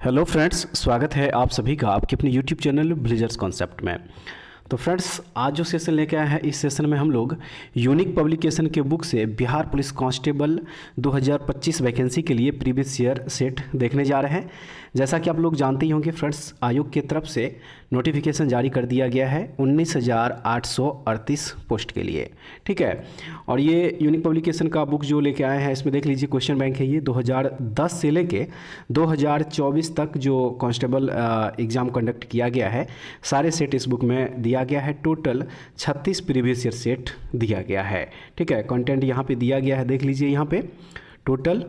Hello friends, स्वागत है आप सभी का आपके अपने यूट्यूब चैनल विलेजर्स कॉन्सेप्ट में। तो फ्रेंड्स, आज जो सेशन लेके आए हैं, इस सेशन में हम लोग यूनिक पब्लिकेशन के बुक से बिहार पुलिस कांस्टेबल 2025 वैकेंसी के लिए प्रीवियस ईयर सेट देखने जा रहे हैं। जैसा कि आप लोग जानते ही होंगे फ्रेंड्स, आयोग की तरफ से नोटिफिकेशन जारी कर दिया गया है 19,838 पोस्ट के लिए। ठीक है, और ये यूनिक पब्लिकेशन का बुक जो लेके आए हैं, इसमें देख लीजिए क्वेश्चन बैंक है ये 2010 से लेके 2024 तक जो कांस्टेबल एग्ज़ाम कंडक्ट किया गया है, सारे सेट इस बुक में दिया गया है। टोटल 36 प्रीवियस ईयर सेट दिया गया है। ठीक है, कंटेंट यहाँ पे दिया गया है, देख लीजिए यहाँ पे टोटल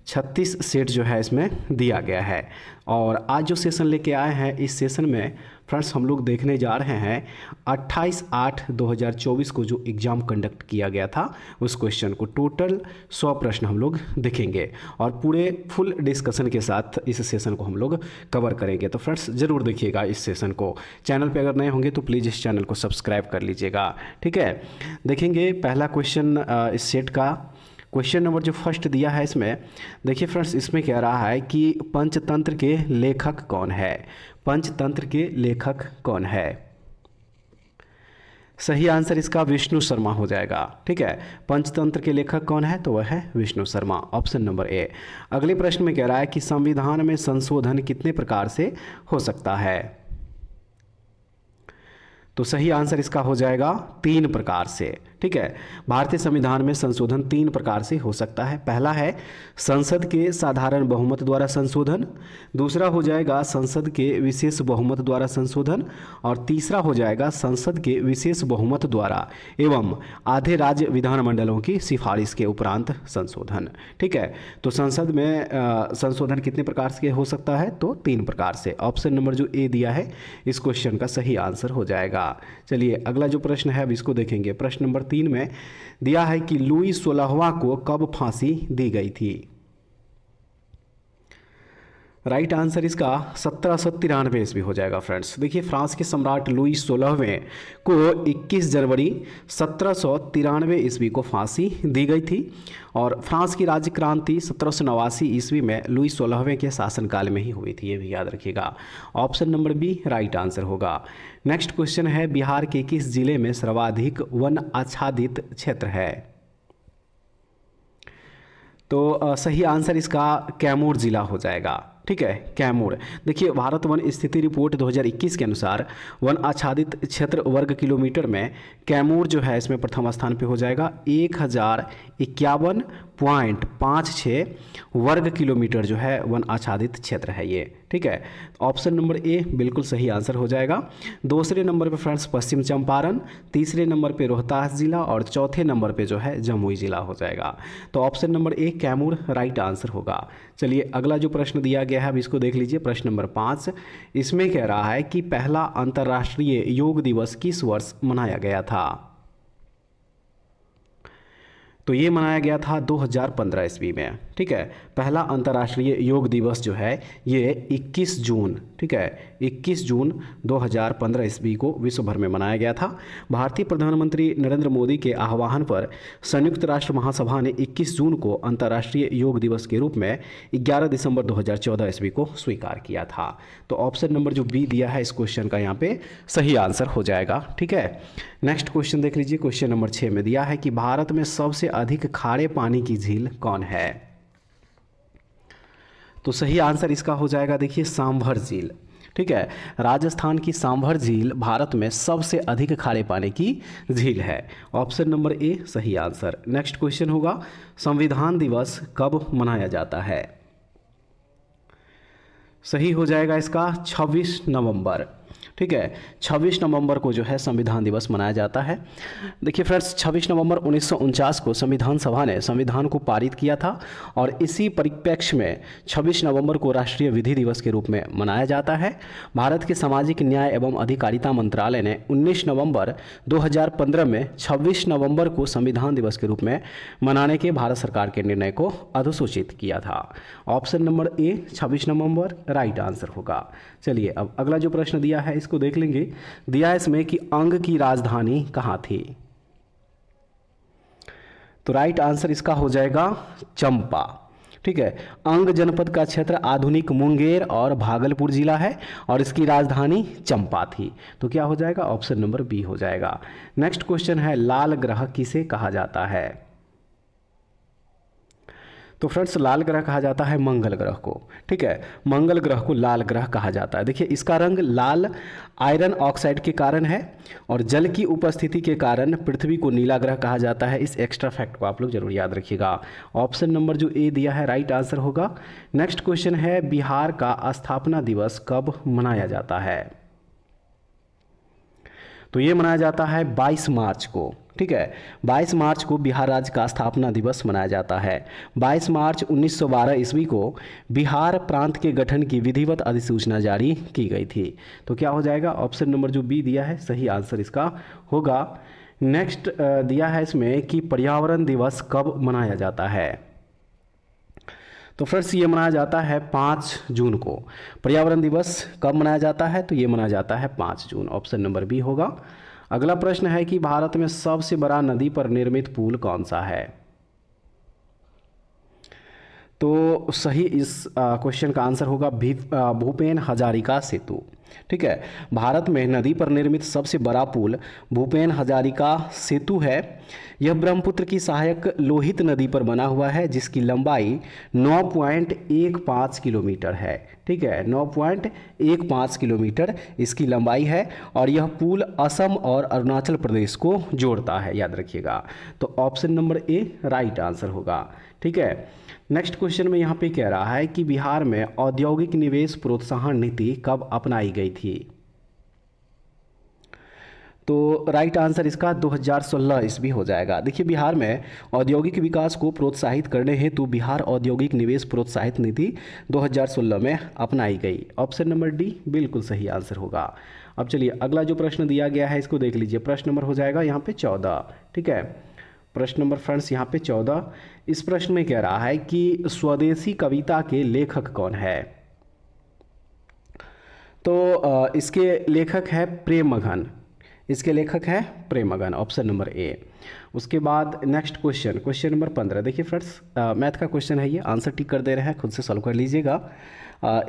36 सेट जो है इसमें दिया गया है। और आज जो सेशन लेके आए हैं, इस सेशन में फ्रेंड्स हम लोग देखने जा रहे हैं 28/8/2024 को जो एग्ज़ाम कंडक्ट किया गया था उस क्वेश्चन को। टोटल 100 प्रश्न हम लोग देखेंगे और पूरे फुल डिस्कशन के साथ इस सेशन को हम लोग कवर करेंगे। तो फ्रेंड्स ज़रूर देखिएगा इस सेशन को। चैनल पे अगर नए होंगे तो प्लीज़ इस चैनल को सब्सक्राइब कर लीजिएगा। ठीक है, देखेंगे पहला क्वेश्चन इस सेट का। क्वेश्चन नंबर जो फर्स्ट दिया है इसमें देखिए फ्रेंड्स, इसमें कह रहा है कि पंचतंत्र के लेखक कौन है। पंचतंत्र के लेखक कौन है? सही आंसर इसका विष्णु शर्मा हो जाएगा। ठीक है, पंचतंत्र के लेखक कौन है? तो वह है विष्णु शर्मा, ऑप्शन नंबर ए। अगले प्रश्न में कह रहा है कि संविधान में संशोधन कितने प्रकार से हो सकता है? तो सही आंसर इसका हो जाएगा 3 प्रकार से। ठीक है, भारतीय संविधान में संशोधन 3 प्रकार से हो सकता है। पहला है संसद के साधारण बहुमत द्वारा संशोधन, दूसरा हो जाएगा संसद के विशेष बहुमत द्वारा संशोधन, और तीसरा हो जाएगा संसद के विशेष बहुमत द्वारा एवं आधे राज्य विधानमंडलों की सिफारिश के उपरांत संशोधन। ठीक है, तो संसद में संशोधन कितने प्रकार से हो सकता है? तो 3 प्रकार से। ऑप्शन नंबर जो ए दिया है इस क्वेश्चन का सही आंसर हो जाएगा। चलिए अगला जो प्रश्न है अब इसको देखेंगे। प्रश्न नंबर 3 में दिया है कि लुई 16वां को कब फांसी दी गई थी? राइट आंसर इसका 1793 ईस्वी हो जाएगा। फ्रेंड्स देखिए, फ्रांस के सम्राट लुई 16वें को 21 जनवरी 1793 ईस्वी को फांसी दी गई थी और फ्रांस की राज्य क्रांति 1789 ईस्वी में लुई 16वें के शासनकाल में ही हुई थी। ये भी याद रखिएगा। Option number B right answer होगा। नेक्स्ट क्वेश्चन है, बिहार के किस जिले में सर्वाधिक वन आच्छादित क्षेत्र है? तो सही आंसर इसका कैमूर जिला हो जाएगा। ठीक है, कैमूर। देखिए, भारत वन स्थिति रिपोर्ट 2021 के अनुसार वन आच्छादित क्षेत्र वर्ग किलोमीटर में कैमूर जो है इसमें प्रथम स्थान पे हो जाएगा। 1051.56 वर्ग किलोमीटर जो है वन आच्छादित क्षेत्र है ये। ठीक है, ऑप्शन नंबर ए बिल्कुल सही आंसर हो जाएगा। दूसरे नंबर पे फ्रेंड्स पश्चिम चंपारण, तीसरे नंबर पे रोहतास जिला और चौथे नंबर पे जो है जमुई जिला हो जाएगा। तो ऑप्शन नंबर ए कैमूर राइट आंसर होगा। चलिए अगला जो प्रश्न दिया गया है अब इसको देख लीजिए। प्रश्न नंबर 5 इसमें कह रहा है कि पहला अंतर्राष्ट्रीय योग दिवस किस वर्ष मनाया गया था? तो ये मनाया गया था 2015 ईस्वी में। ठीक है, पहला अंतर्राष्ट्रीय योग दिवस जो है ये 21 जून, ठीक है 21 जून 2015 ईस्वी को विश्व भर में मनाया गया था। भारतीय प्रधानमंत्री नरेंद्र मोदी के आह्वान पर संयुक्त राष्ट्र महासभा ने 21 जून को अंतर्राष्ट्रीय योग दिवस के रूप में 11 दिसंबर 2014 ईस्वी को स्वीकार किया था। तो ऑप्शन नंबर जो बी दिया है इस क्वेश्चन का यहाँ पे सही आंसर हो जाएगा। ठीक है, नेक्स्ट क्वेश्चन देख लीजिए। क्वेश्चन नंबर 6 में दिया है कि भारत में सबसे अधिक खारे पानी की झील कौन है? तो सही आंसर इसका हो जाएगा देखिए सांभर झील। ठीक है, राजस्थान की सांभर झील भारत में सबसे अधिक खारे पानी की झील है। ऑप्शन नंबर ए सही आंसर। नेक्स्ट क्वेश्चन होगा, संविधान दिवस कब मनाया जाता है? सही हो जाएगा इसका 26 नवंबर। ठीक है, 26 नवंबर को जो है संविधान दिवस मनाया जाता है। देखिए फ्रेंड्स, 26 नवंबर 1949 को संविधान सभा ने संविधान को पारित किया था और इसी परिप्रेक्ष्य में 26 नवंबर को राष्ट्रीय विधि दिवस के रूप में मनाया जाता है। भारत के सामाजिक न्याय एवं अधिकारिता मंत्रालय ने 19 नवंबर 2015 में 26 नवंबर को संविधान दिवस के रूप में मनाने के भारत सरकार के निर्णय को अधिसूचित किया था। ऑप्शन नंबर ए 26 नवंबर राइट आंसर होगा। चलिए अब अगला जो प्रश्न दिया है इसको देख लेंगे। दिया है इसमें कि अंग की राजधानी कहाँ थी? तो राइट आंसर इसका हो जाएगा चंपा। ठीक है। अंग जनपद का क्षेत्र आधुनिक मुंगेर और भागलपुर जिला है और इसकी राजधानी चंपा थी। तो क्या हो जाएगा, ऑप्शन नंबर बी हो जाएगा। नेक्स्ट क्वेश्चन है, लाल ग्रह किसे कहा जाता है? तो फ्रेंड्स लाल ग्रह कहा जाता है मंगल ग्रह को। ठीक है, मंगल ग्रह को लाल ग्रह कहा जाता है। देखिए इसका रंग लाल आयरन ऑक्साइड के कारण है और जल की उपस्थिति के कारण पृथ्वी को नीला ग्रह कहा जाता है। इस एक्स्ट्रा फैक्ट को आप लोग जरूर याद रखिएगा। ऑप्शन नंबर जो ए दिया है राइट आंसर होगा। नेक्स्ट क्वेश्चन है, बिहार का स्थापना दिवस कब मनाया जाता है? तो ये मनाया जाता है 22 मार्च को। ठीक है, 22 मार्च को बिहार राज्य का स्थापना दिवस मनाया जाता है। 22 मार्च 1912 ईस्वी को बिहार प्रांत के गठन की विधिवत अधिसूचना जारी की गई थी। तो क्या हो जाएगा, ऑप्शन नंबर जो बी दिया है सही आंसर इसका होगा। नेक्स्ट दिया है इसमें कि पर्यावरण दिवस कब मनाया जाता है? तो फ्रेंड्स ये मनाया जाता है 5 जून को। पर्यावरण दिवस कब मनाया जाता है? तो ये मनाया जाता है 5 जून। ऑप्शन नंबर बी होगा। अगला प्रश्न है कि भारत में सबसे बड़ा नदी पर निर्मित पुल कौन सा है? तो सही इस क्वेश्चन का आंसर होगा भूपेन हजारिका सेतु। ठीक है, भारत में नदी पर निर्मित सबसे बड़ा पुल भूपेन हजारिका सेतु है। यह ब्रह्मपुत्र की सहायक लोहित नदी पर बना हुआ है जिसकी लंबाई 9.15 किलोमीटर है। ठीक है, 9.15 किलोमीटर इसकी लंबाई है और यह पुल असम और अरुणाचल प्रदेश को जोड़ता है, याद रखिएगा। तो ऑप्शन नंबर ए राइट आंसर होगा। ठीक है, नेक्स्ट क्वेश्चन में यहाँ पे कह रहा है कि बिहार में औद्योगिक निवेश प्रोत्साहन नीति कब अपनाई गई थी? तो राइट आंसर इसका 2016 ईस्वी हो जाएगा। देखिए बिहार में औद्योगिक विकास को प्रोत्साहित करने हेतु बिहार औद्योगिक निवेश प्रोत्साहित नीति 2016 में अपनाई गई। ऑप्शन नंबर डी बिल्कुल सही आंसर होगा। अब चलिए अगला जो प्रश्न दिया गया है इसको देख लीजिए। प्रश्न नंबर हो जाएगा यहाँ पे 14। ठीक है, प्रश्न नंबर फ्रेंड्स यहाँ पे 14। इस प्रश्न में कह रहा है कि स्वदेशी कविता के लेखक कौन है? तो इसके लेखक है प्रेमगन। इसके लेखक है प्रेमगन, ऑप्शन नंबर ए। उसके बाद नेक्स्ट क्वेश्चन नंबर 15। देखिए फ्रेंड्स मैथ का क्वेश्चन है ये, आंसर टिक कर दे रहे हैं, खुद से सॉल्व कर लीजिएगा।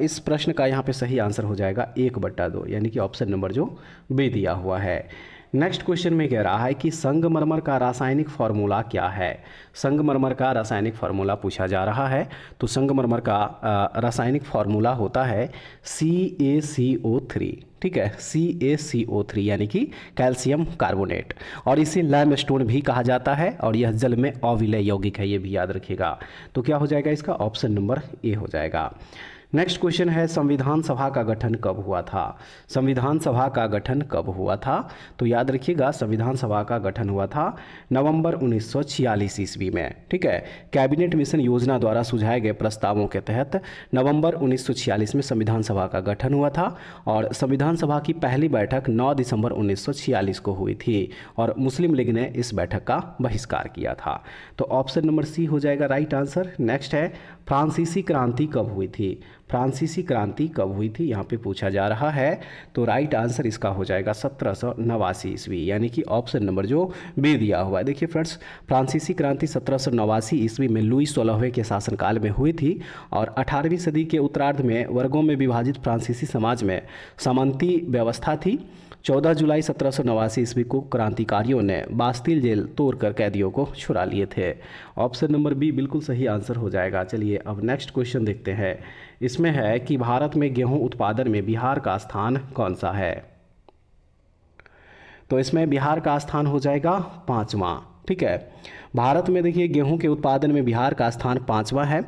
इस प्रश्न का यहाँ पे सही आंसर हो जाएगा 1/2, यानी कि ऑप्शन नंबर जो बी दिया हुआ है। नेक्स्ट क्वेश्चन में कह रहा है कि संगमरमर का रासायनिक फार्मूला क्या है? संगमरमर का रासायनिक फार्मूला पूछा जा रहा है। तो संगमरमर का रासायनिक फार्मूला होता है CaCO3। ठीक है, CaCO3 यानी कि कैल्शियम कार्बोनेट, और इसे लाइमस्टोन भी कहा जाता है और यह जल में अविलय यौगिक है, ये भी याद रखिएगा। तो क्या हो जाएगा इसका, ऑप्शन नंबर ए हो जाएगा। नेक्स्ट क्वेश्चन है, संविधान सभा का गठन कब हुआ था? संविधान सभा का गठन कब हुआ था? तो याद रखिएगा संविधान सभा का गठन हुआ था नवंबर 1946 ईस्वी में। ठीक है, कैबिनेट मिशन योजना द्वारा सुझाए गए प्रस्तावों के तहत नवंबर 1946 में संविधान सभा का गठन हुआ था और संविधान सभा की पहली बैठक 9 दिसंबर 1946 को हुई थी और मुस्लिम लीग ने इस बैठक का बहिष्कार किया था। तो ऑप्शन नंबर सी हो जाएगा राइट आंसर। नेक्स्ट है, फ्रांसीसी क्रांति कब हुई थी? फ्रांसीसी क्रांति कब हुई थी यहाँ पे पूछा जा रहा है। तो राइट आंसर इसका हो जाएगा 1789 ईस्वी, यानी कि ऑप्शन नंबर जो बी दिया हुआ है। देखिए फ्रेंड्स फ्रांसीसी क्रांति 1789 ईस्वी में लुई 16वें के शासनकाल में हुई थी और 18वीं सदी के उत्तरार्ध में वर्गों में विभाजित फ्रांसीसी समाज में सामंती व्यवस्था थी। 14 जुलाई 1789 ईस्वी को क्रांतिकारियों ने बास्तिल जेल तोड़कर कैदियों को छुड़ा लिए थे। ऑप्शन नंबर बी बिल्कुल सही आंसर हो जाएगा। चलिए अब नेक्स्ट क्वेश्चन देखते हैं। इसमें है कि भारत में गेहूं उत्पादन में बिहार का स्थान कौन सा है? तो इसमें बिहार का स्थान हो जाएगा 5वां। ठीक है, भारत में देखिए गेहूं के उत्पादन में बिहार का स्थान 5वां है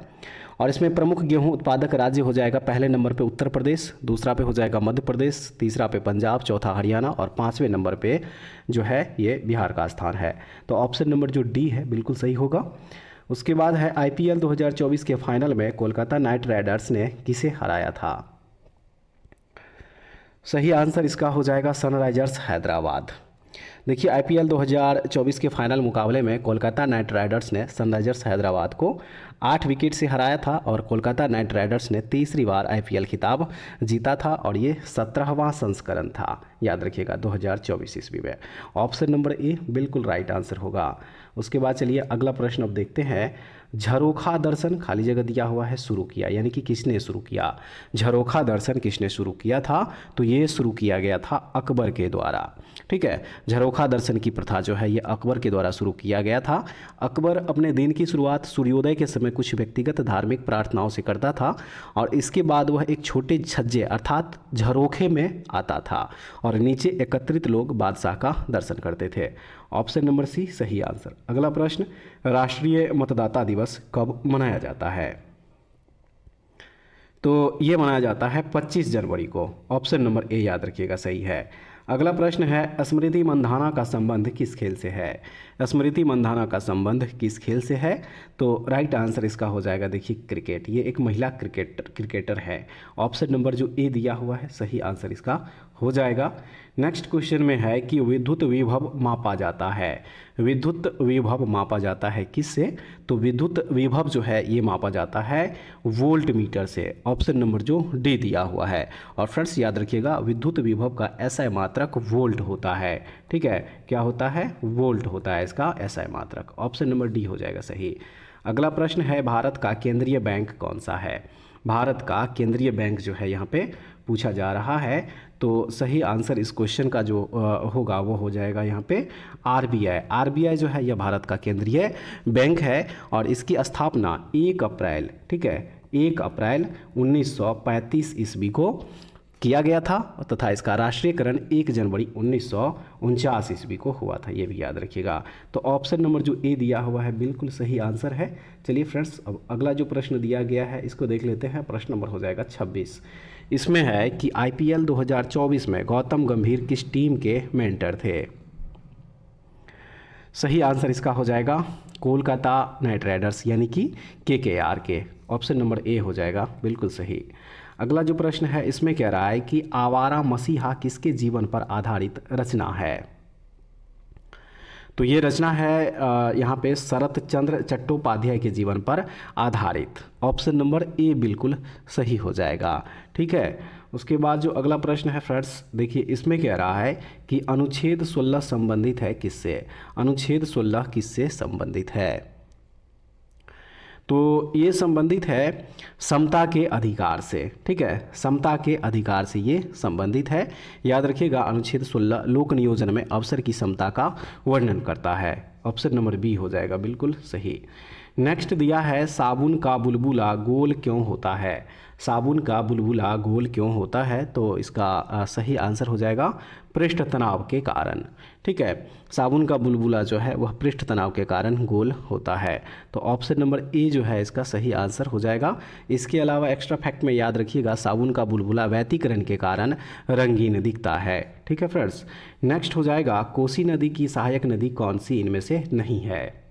और इसमें प्रमुख गेहूं उत्पादक राज्य हो जाएगा पहले नंबर पे उत्तर प्रदेश, दूसरा पे हो जाएगा मध्य प्रदेश, तीसरा पे पंजाब, चौथा हरियाणा और 5वें नंबर पे जो है ये बिहार का स्थान है। तो ऑप्शन नंबर जो डी है बिल्कुल सही होगा। उसके बाद है IPL 2024 के फाइनल में कोलकाता नाइट राइडर्स ने किसे हराया था? सही आंसर इसका हो जाएगा सनराइजर्स हैदराबाद। देखिए IPL 2024 के फाइनल मुकाबले में कोलकाता नाइट राइडर्स ने सनराइजर्स हैदराबाद को 8 विकेट से हराया था और कोलकाता नाइट राइडर्स ने तीसरी बार आईपीएल खिताब जीता था और ये 17वां संस्करण था, याद रखिएगा 2024 ईस्वी में। ऑप्शन नंबर ए बिल्कुल राइट आंसर होगा। उसके बाद चलिए अगला प्रश्न अब देखते हैं। झरोखा दर्शन खाली जगह दिया हुआ है शुरू किया, यानी कि किसने शुरू किया? झरोखा दर्शन किसने शुरू किया था? तो ये शुरू किया गया था अकबर के द्वारा। ठीक है, झरोखा दर्शन की प्रथा जो है ये अकबर के द्वारा शुरू किया गया था। अकबर अपने दिन की शुरुआत सूर्योदय के समय कुछ व्यक्तिगत धार्मिक प्रार्थनाओं से करता था और इसके बाद वह एक छोटे छज्जे अर्थात झरोखे में आता था और नीचे एकत्रित लोग बादशाह का दर्शन करते थे। ऑप्शन नंबर सी सही आंसर। अगला प्रश्न, राष्ट्रीय मतदाता दिवस कब मनाया जाता है? तो ये मनाया जाता है 25 जनवरी को। ऑप्शन नंबर ए याद रखिएगा सही है। अगला प्रश्न है, स्मृति मंधाना का संबंध किस खेल से है? स्मृति मंधाना का संबंध किस खेल से है? तो राइट आंसर इसका हो जाएगा देखिए क्रिकेट। ये एक महिला क्रिकेटर है। ऑप्शन नंबर जो ए दिया हुआ है सही आंसर इसका हो जाएगा। नेक्स्ट क्वेश्चन में है कि विद्युत विभव मापा जाता है। विद्युत विभव मापा जाता है किससे? तो विद्युत विभव जो है ये मापा जाता है वोल्ट मीटर से। ऑप्शन नंबर जो डी दिया हुआ है। और फ्रेंड्स याद रखिएगा विद्युत विभव का एसआई मात्रक वोल्ट होता है। ठीक है, क्या होता है? वोल्ट होता है इसका एसआई मात्रक। ऑप्शन नंबर डी हो जाएगा सही। अगला प्रश्न है, भारत का केंद्रीय बैंक कौन सा है? भारत का केंद्रीय बैंक जो है यहाँ पे पूछा जा रहा है। तो सही आंसर इस क्वेश्चन का जो होगा वो हो जाएगा यहाँ पे आरबीआई। आरबीआई जो है यह भारत का केंद्रीय बैंक है और इसकी स्थापना 1 अप्रैल, ठीक है, 1 अप्रैल 1935 ईस्वी को किया गया था तथा इसका राष्ट्रीयकरण 1 जनवरी 1949 ईस्वी को हुआ था, ये भी याद रखिएगा। तो ऑप्शन नंबर जो ए दिया हुआ है बिल्कुल सही आंसर है। चलिए फ्रेंड्स अब अगला जो प्रश्न दिया गया है इसको देख लेते हैं। प्रश्न नंबर हो जाएगा 26। इसमें है कि आईपीएल 2024 में गौतम गंभीर किस टीम के मेंटर थे? सही आंसर इसका हो जाएगा कोलकाता नाइट राइडर्स यानी कि केकेआर के। ऑप्शन नंबर ए हो जाएगा बिल्कुल सही। अगला जो प्रश्न है इसमें कह रहा है कि आवारा मसीहा किसके जीवन पर आधारित रचना है? तो ये रचना है यहाँ पे शरत चंद्र चट्टोपाध्याय के जीवन पर आधारित। ऑप्शन नंबर ए बिल्कुल सही हो जाएगा। ठीक है, उसके बाद जो अगला प्रश्न है फ्रेंड्स देखिए इसमें कह रहा है कि अनुच्छेद 16 संबंधित है किससे? अनुच्छेद 16 किससे संबंधित है? तो ये संबंधित है समता के अधिकार से। ठीक है, समता के अधिकार से ये संबंधित है। याद रखिएगा अनुच्छेद 16 लोक नियोजन में अवसर की समता का वर्णन करता है। ऑप्शन नंबर बी हो जाएगा बिल्कुल सही। नेक्स्ट दिया है साबुन का बुलबुला गोल क्यों होता है? साबुन का बुलबुला गोल क्यों होता है? तो इसका सही आंसर हो जाएगा पृष्ठ तनाव के कारण। ठीक है, साबुन का बुलबुला जो है वह पृष्ठ तनाव के कारण गोल होता है। तो ऑप्शन नंबर ए जो है इसका सही आंसर हो जाएगा। इसके अलावा एक्स्ट्रा फैक्ट में याद रखिएगा साबुन का बुलबुला व्यतिकरण के कारण रंगीन दिखता है। ठीक है फ्रेंड्स, नेक्स्ट हो जाएगा कोसी नदी की सहायक नदी कौन सी इनमें से नहीं है?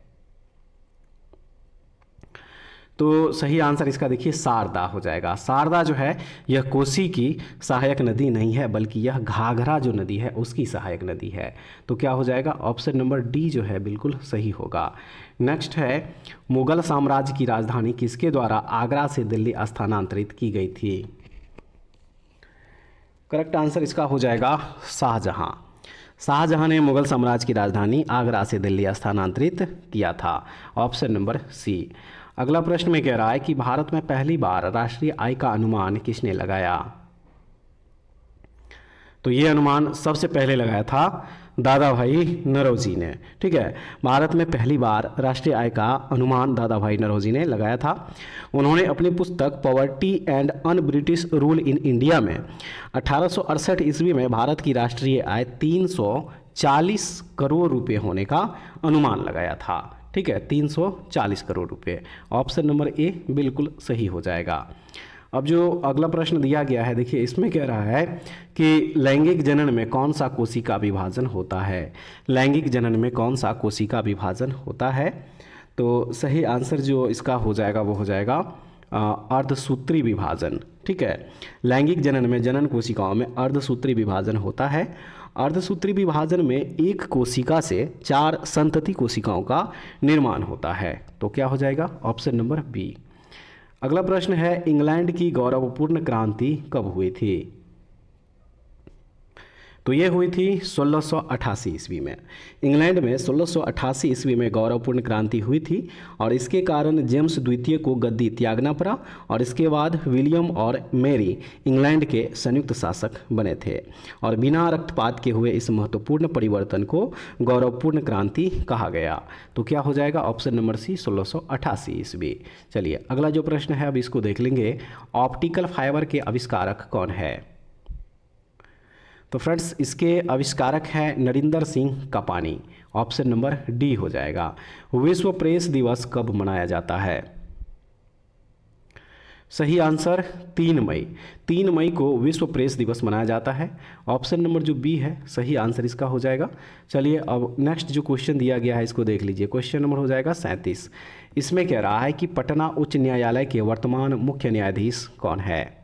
तो सही आंसर इसका देखिए शारदा हो जाएगा। शारदा जो है यह कोसी की सहायक नदी नहीं है बल्कि यह घाघरा जो नदी है उसकी सहायक नदी है। तो क्या हो जाएगा? ऑप्शन नंबर डी जो है बिल्कुल सही होगा। नेक्स्ट है मुगल साम्राज्य की राजधानी किसके द्वारा आगरा से दिल्ली स्थानांतरित की गई थी? करेक्ट आंसर इसका हो जाएगा शाहजहां। शाहजहां ने मुगल साम्राज्य की राजधानी आगरा से दिल्ली स्थानांतरित किया था। Option number C. अगला प्रश्न में कह रहा है कि भारत में पहली बार राष्ट्रीय आय का अनुमान किसने लगाया? तो ये अनुमान सबसे पहले लगाया था दादा भाई नौरोजी ने। ठीक है, भारत में पहली बार राष्ट्रीय आय का अनुमान दादा भाई नौरोजी ने लगाया था। उन्होंने अपनी पुस्तक poverty and un British rule in India में 1868 ईस्वी में भारत की राष्ट्रीय आय 340 करोड़ रुपए होने का अनुमान लगाया था। ठीक है, 340 करोड़ रुपए। ऑप्शन नंबर ए बिल्कुल सही हो जाएगा। अब जो अगला प्रश्न दिया गया है देखिए इसमें कह रहा है कि लैंगिक जनन में कौन सा कोशिका विभाजन होता है? लैंगिक जनन में कौन सा कोशिका विभाजन होता है? तो सही आंसर जो इसका हो जाएगा वो हो जाएगा अर्धसूत्री विभाजन, ठीक है। लैंगिक जनन में जनन कोशिकाओं में अर्धसूत्री विभाजन होता है। अर्धसूत्री विभाजन में एक कोशिका से 4 संतति कोशिकाओं का निर्माण होता है। तो क्या हो जाएगा? Option number B. अगला प्रश्न है, इंग्लैंड की गौरवपूर्ण क्रांति कब हुई थी? तो ये हुई थी 1688 ईस्वी में। इंग्लैंड में 1688 ईस्वी में गौरवपूर्ण क्रांति हुई थी और इसके कारण जेम्स द्वितीय को गद्दी त्यागना पड़ा और इसके बाद विलियम और मैरी इंग्लैंड के संयुक्त शासक बने थे और बिना रक्तपात के हुए इस महत्वपूर्ण परिवर्तन को गौरवपूर्ण क्रांति कहा गया। तो क्या हो जाएगा? ऑप्शन नंबर सी, 1688 ईस्वी। चलिए अगला जो प्रश्न है अब इसको देख लेंगे, ऑप्टिकल फाइबर के आविष्कारक कौन है? तो फ्रेंड्स इसके आविष्कारक हैं Narinder Singh Kapany. Option number D हो जाएगा। विश्व प्रेस दिवस कब मनाया जाता है? सही आंसर 3 मई। 3 मई को विश्व प्रेस दिवस मनाया जाता है। ऑप्शन नंबर जो बी है सही आंसर इसका हो जाएगा। चलिए अब नेक्स्ट जो क्वेश्चन दिया गया है इसको देख लीजिए। क्वेश्चन नंबर हो जाएगा 37। इसमें कह रहा है कि पटना उच्च न्यायालय के वर्तमान मुख्य न्यायाधीश कौन है?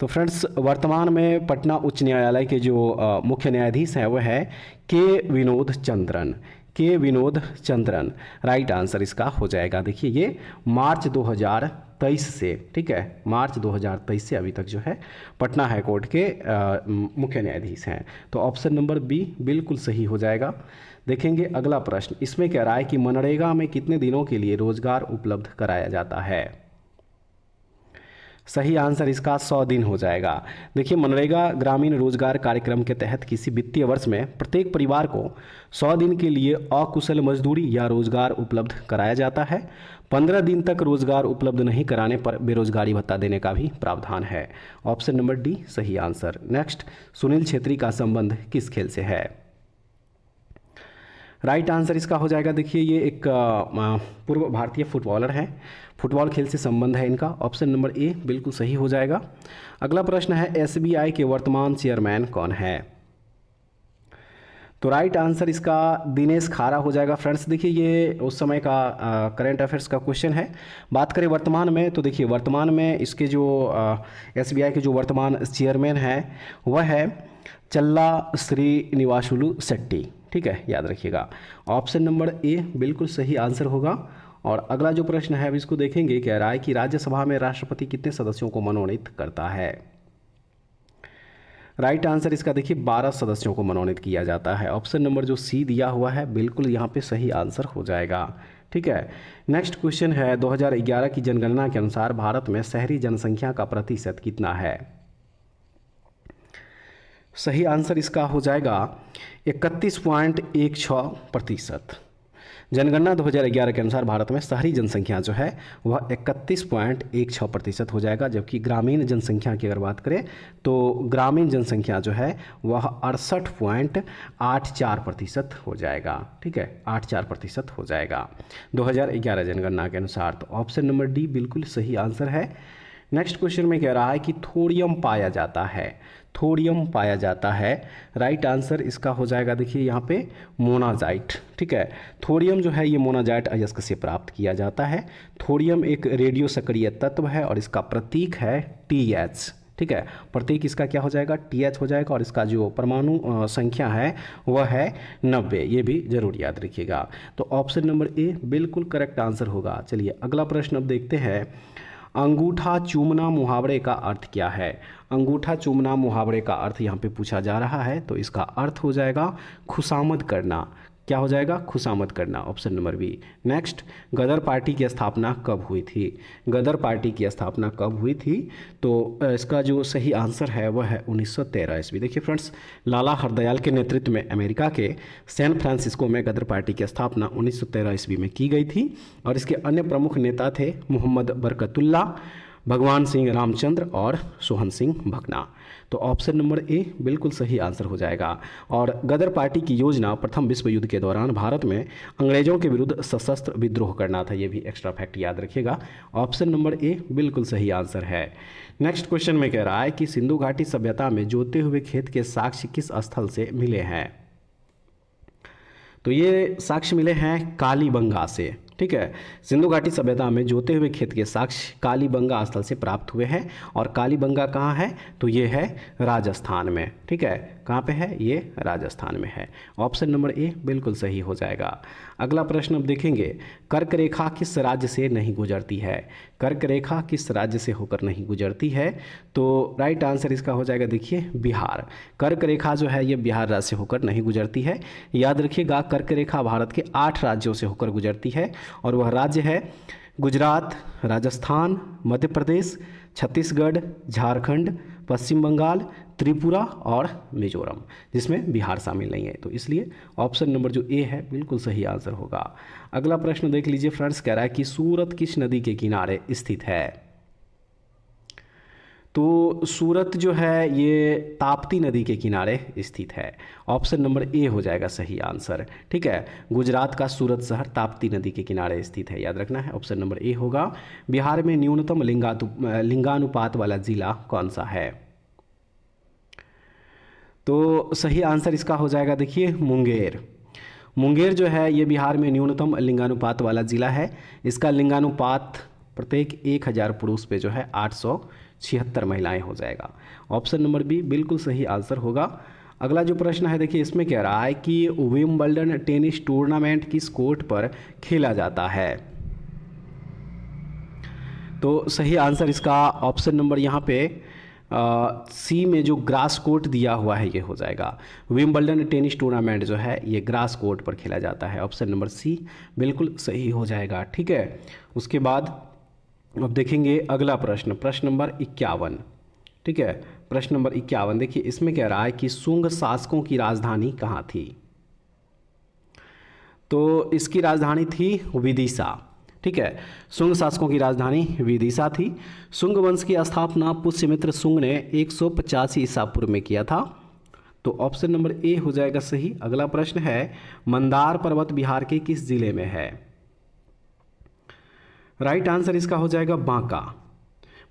तो फ्रेंड्स वर्तमान में पटना उच्च न्यायालय के जो मुख्य न्यायाधीश हैं वह है के विनोद चंद्रन। के विनोद चंद्रन राइट आंसर इसका हो जाएगा। देखिए ये मार्च 2023 से, ठीक है, मार्च 2023 से अभी तक जो है पटना हाई कोर्ट के मुख्य न्यायाधीश हैं। तो ऑप्शन नंबर बी बिल्कुल सही हो जाएगा। देखेंगे अगला प्रश्न। इसमें कह रहा है कि मनरेगा में कितने दिनों के लिए रोजगार उपलब्ध कराया जाता है? सही आंसर इसका 100 दिन हो जाएगा। देखिए मनरेगा ग्रामीण रोजगार कार्यक्रम के तहत किसी वित्तीय वर्ष में प्रत्येक परिवार को 100 दिन के लिए अकुशल मजदूरी या रोजगार उपलब्ध कराया जाता है। 15 दिन तक रोजगार उपलब्ध नहीं कराने पर बेरोजगारी भत्ता देने का भी प्रावधान है। ऑप्शन नंबर डी सही आंसर। नेक्स्ट, सुनील छेत्री का संबंध किस खेल से है? राइट आंसर इसका हो जाएगा। देखिए ये एक पूर्व भारतीय फुटबॉलर है, फुटबॉल खेल से संबंध है इनका। ऑप्शन नंबर ए बिल्कुल सही हो जाएगा। अगला प्रश्न है, एसबीआई के वर्तमान चेयरमैन कौन है? तो राइट आंसर इसका दिनेश खारा हो जाएगा। फ्रेंड्स देखिए ये उस समय का करंट अफेयर्स का क्वेश्चन है। बात करें वर्तमान में तो देखिए वर्तमान में इसके जो एसबीआई के जो वर्तमान चेयरमैन हैं वह है चल्ला श्रीनिवासुलु शेट्टी, ठीक है, याद रखिएगा। ऑप्शन नंबर ए बिल्कुल सही आंसर होगा। और अगला जो प्रश्न है अब इसको देखेंगे। कह रहा है कि राज्यसभा में राष्ट्रपति कितने सदस्यों को मनोनीत करता है? राइट आंसर इसका देखिए 12 सदस्यों को मनोनीत किया जाता है। ऑप्शन नंबर जो सी दिया हुआ है बिल्कुल यहाँ पे सही आंसर हो जाएगा, ठीक है। नेक्स्ट क्वेश्चन है, 2011 की जनगणना के अनुसार भारत में शहरी जनसंख्या का प्रतिशत कितना है? सही आंसर इसका हो जाएगा 31.16%। जनगणना 2011 के अनुसार भारत में शहरी जनसंख्या जो है वह 31.16% हो जाएगा, जबकि ग्रामीण जनसंख्या की अगर बात करें तो ग्रामीण जनसंख्या जो है वह 68.84% हो जाएगा, ठीक है, 84% हो जाएगा 2011 जनगणना के अनुसार। तो ऑप्शन नंबर डी बिल्कुल सही आंसर है। नेक्स्ट क्वेश्चन में कह रहा है कि थोरियम पाया जाता है, थोरियम पाया जाता है। राइट आंसर इसका हो जाएगा देखिए यहाँ पे मोनाजाइट, ठीक है। थोरियम जो है ये मोनाजाइट अयस्क से प्राप्त किया जाता है। थोरियम एक रेडियो सक्रिय तत्व है और इसका प्रतीक है TH, ठीक है, प्रतीक इसका क्या हो जाएगा? TH हो जाएगा। और इसका जो परमाणु संख्या है वह है 90, ये भी जरूर याद रखिएगा। तो ऑप्शन नंबर ए बिल्कुल करेक्ट आंसर होगा। चलिए अगला प्रश्न अब देखते हैं, अंगूठा चूमना मुहावरे का अर्थ क्या है? अंगूठा चूमना मुहावरे का अर्थ यहाँ पे पूछा जा रहा है, तो इसका अर्थ हो जाएगा खुशामद करना। क्या हो जाएगा? खुशामद करना। Option number B. Next, Ghadar Party की स्थापना कब हुई थी? गदर पार्टी की स्थापना कब हुई थी? तो इसका जो सही आंसर है वह है 1913 ईस्वी। देखिए फ्रेंड्स, लाला हरदयाल के नेतृत्व में अमेरिका के सैन फ्रांसिस्को में गदर पार्टी की स्थापना 1913 ईस्वी में की गई थी और इसके अन्य प्रमुख नेता थे मोहम्मद बरकतुल्ला, भगवान सिंह रामचंद्र और सोहन सिंह भकना। तो ऑप्शन नंबर ए बिल्कुल सही आंसर हो जाएगा। और गदर पार्टी की योजना प्रथम विश्व युद्ध के दौरान भारत में अंग्रेजों के विरुद्ध सशस्त्र विद्रोह करना था, ये भी एक्स्ट्रा फैक्ट याद रखिएगा। ऑप्शन नंबर ए बिल्कुल सही आंसर है। नेक्स्ट क्वेश्चन में कह रहा है कि सिंधु घाटी सभ्यता में जोते हुए खेत के साक्ष्य किस स्थल से मिले हैं? तो ये साक्ष्य मिले हैं कालीबंगा से, ठीक है। सिंधु घाटी सभ्यता में जोते हुए खेत के साक्ष्य कालीबंगा स्थल से प्राप्त हुए हैं, और कालीबंगा कहाँ है, तो ये है राजस्थान में। ठीक है, कहाँ पे है, ये राजस्थान में है। ऑप्शन नंबर ए बिल्कुल सही हो जाएगा। अगला प्रश्न अब देखेंगे, कर्क रेखा किस राज्य से नहीं गुजरती है। कर्क रेखा किस राज्य से होकर नहीं गुजरती है, तो राइट आंसर इसका हो जाएगा, देखिए बिहार। कर्क रेखा जो है ये बिहार राज्य से होकर नहीं गुजरती है। याद रखिएगा, कर्क रेखा भारत के 8 राज्यों से होकर गुजरती है, और वह राज्य है गुजरात, राजस्थान, मध्य प्रदेश, छत्तीसगढ़, झारखंड, पश्चिम बंगाल, त्रिपुरा और मिजोरम, जिसमें बिहार शामिल नहीं है। तो इसलिए ऑप्शन नंबर जो ए है बिल्कुल सही आंसर होगा। अगला प्रश्न देख लीजिए फ्रेंड्स, कह रहा है कि सूरत किस नदी के किनारे स्थित है। तो सूरत जो है ये ताप्ती नदी के किनारे स्थित है। ऑप्शन नंबर ए हो जाएगा सही आंसर। ठीक है, गुजरात का सूरत शहर ताप्ती नदी के किनारे स्थित है, याद रखना है, ऑप्शन नंबर ए होगा। बिहार में न्यूनतम लिंगानुपात वाला जिला कौन सा है, तो सही आंसर इसका हो जाएगा, देखिए मुंगेर। मुंगेर जो है ये बिहार में न्यूनतम लिंगानुपात वाला जिला है। इसका लिंगानुपात प्रत्येक 1000 पुरुष पे जो है 876 महिलाएं हो जाएगा। ऑप्शन नंबर बी बिल्कुल सही आंसर होगा। अगला जो प्रश्न है देखिए, इसमें कह रहा है कि विंबलडन टेनिस टूर्नामेंट किस कोर्ट पर खेला जाता है, तो सही आंसर इसका ऑप्शन नंबर यहाँ पे सी में जो ग्रास कोर्ट दिया हुआ है ये हो जाएगा। विंबलडन टेनिस टूर्नामेंट जो है ये ग्रास कोर्ट पर खेला जाता है, ऑप्शन नंबर सी बिल्कुल सही हो जाएगा। ठीक है, उसके बाद अब देखेंगे अगला प्रश्न, प्रश्न नंबर 51। ठीक है, प्रश्न नंबर 51 देखिए, इसमें कह रहा है कि शुंग शासकों की राजधानी कहाँ थी, तो इसकी राजधानी थी विदिशा। ठीक है, शुंग शासकों की राजधानी विदिशा थी। शुंग वंश की स्थापना पुष्यमित्र शुंग ने 185 ईसा पूर्व में किया था, तो ऑप्शन नंबर ए हो जाएगा सही। अगला प्रश्न है, मंदार पर्वत बिहार के किस जिले में है, राइट आंसर इसका हो जाएगा बांका।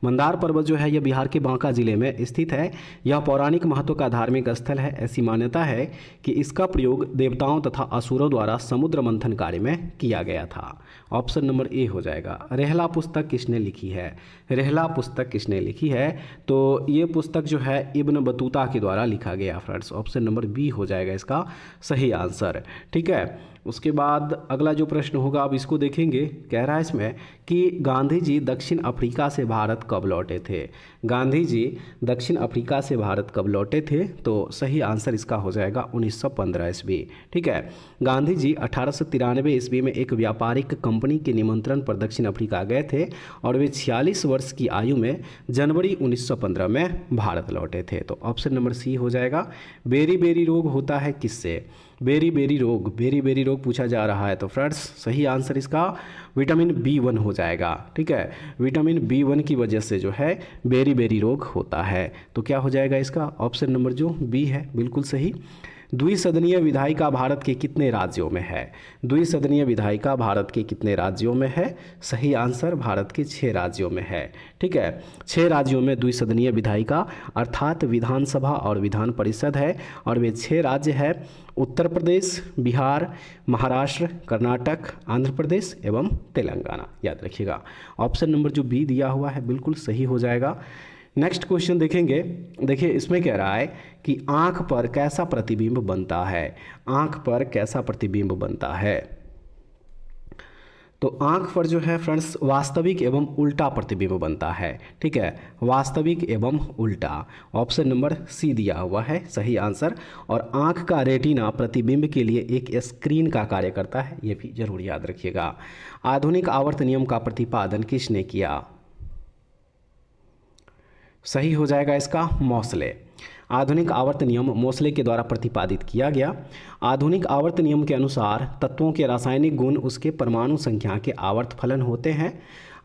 मंदार पर्वत जो है यह बिहार के बांका जिले में स्थित है। यह पौराणिक महत्व का धार्मिक स्थल है। ऐसी मान्यता है कि इसका प्रयोग देवताओं तथा असुरों द्वारा समुद्र मंथन कार्य में किया गया था। ऑप्शन नंबर ए हो जाएगा। रेहला पुस्तक किसने लिखी है, रेहला पुस्तक किसने लिखी है, तो ये पुस्तक जो है इब्न बतूता के द्वारा लिखा गया फ्रेंड्स। ऑप्शन नंबर बी हो जाएगा इसका सही आंसर। ठीक है, उसके बाद अगला जो प्रश्न होगा अब इसको देखेंगे। कह रहा है इसमें कि गांधी जी दक्षिण अफ्रीका से भारत कब लौटे थे, गांधी जी दक्षिण अफ्रीका से भारत कब लौटे थे, तो सही आंसर इसका हो जाएगा 1915 ईस्वी। ठीक है, गांधी जी 1893 ईस्वी में एक व्यापारिक कंपनी के निमंत्रण पर दक्षिण अफ्रीका गए थे और वे 46 वर्ष की आयु में जनवरी 1915 में भारत लौटे थे, तो ऑप्शन नंबर सी हो जाएगा। बेरी बेरी रोग होता है किससे, बेरी बेरी रोग पूछा जा रहा है, तो फ्रेंड्स सही आंसर इसका विटामिन B1 हो जाएगा। ठीक है, विटामिन B1 की वजह से जो है बेरी बेरी रोग होता है, तो क्या हो जाएगा इसका ऑप्शन नंबर जो बी है बिल्कुल सही। द्विसदनीय विधायिका भारत के कितने राज्यों में है, द्विसदनीय विधायिका भारत के कितने राज्यों में है, सही आंसर भारत के 6 राज्यों में है। ठीक है, 6 राज्यों में द्विसदनीय विधायिका अर्थात विधानसभा और विधान परिषद है, और वे 6 राज्य है उत्तर प्रदेश, बिहार, महाराष्ट्र, कर्नाटक, आंध्र प्रदेश एवं तेलंगाना। याद रखिएगा, ऑप्शन नंबर जो बी दिया हुआ है बिल्कुल सही हो जाएगा। नेक्स्ट क्वेश्चन देखेंगे। देखिए इसमें कह रहा है कि आंख पर कैसा प्रतिबिंब बनता है, आंख पर कैसा प्रतिबिंब बनता है, तो आंख पर जो है फ्रेंड्स वास्तविक एवं उल्टा प्रतिबिंब बनता है। ठीक है, वास्तविक एवं उल्टा, ऑप्शन नंबर सी दिया हुआ है सही आंसर। और आंख का रेटिना प्रतिबिंब के लिए एक स्क्रीन का कार्य करता है, ये भी जरूर याद रखिएगा। आधुनिक आवर्त नियम का प्रतिपादन किसने किया, सही हो जाएगा इसका मोसले। आधुनिक आवर्त नियम मोसले के द्वारा प्रतिपादित किया गया। आधुनिक आवर्त नियम के अनुसार तत्वों के रासायनिक गुण उसके परमाणु संख्या के आवर्त फलन होते हैं।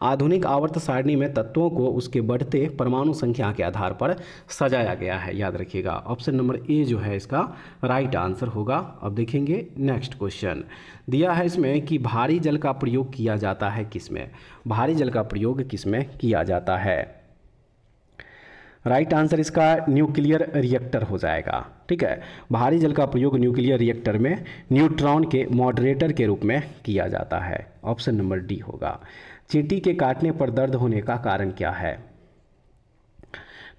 आधुनिक आवर्त सारणी में तत्वों को उसके बढ़ते परमाणु संख्या के आधार पर सजाया गया है। याद रखिएगा, ऑप्शन नंबर ए जो है इसका राइट आंसर होगा। अब देखेंगे नेक्स्ट क्वेश्चन दिया है इसमें कि भारी जल का प्रयोग किया जाता है किसमें, भारी जल का प्रयोग किसमें किया जाता है, राइट आंसर इसका न्यूक्लियर रिएक्टर हो जाएगा। ठीक है, भारी जल का प्रयोग न्यूक्लियर रिएक्टर में न्यूट्रॉन के मॉडरेटर के रूप में किया जाता है। ऑप्शन नंबर डी होगा। चींटी के काटने पर दर्द होने का कारण क्या है?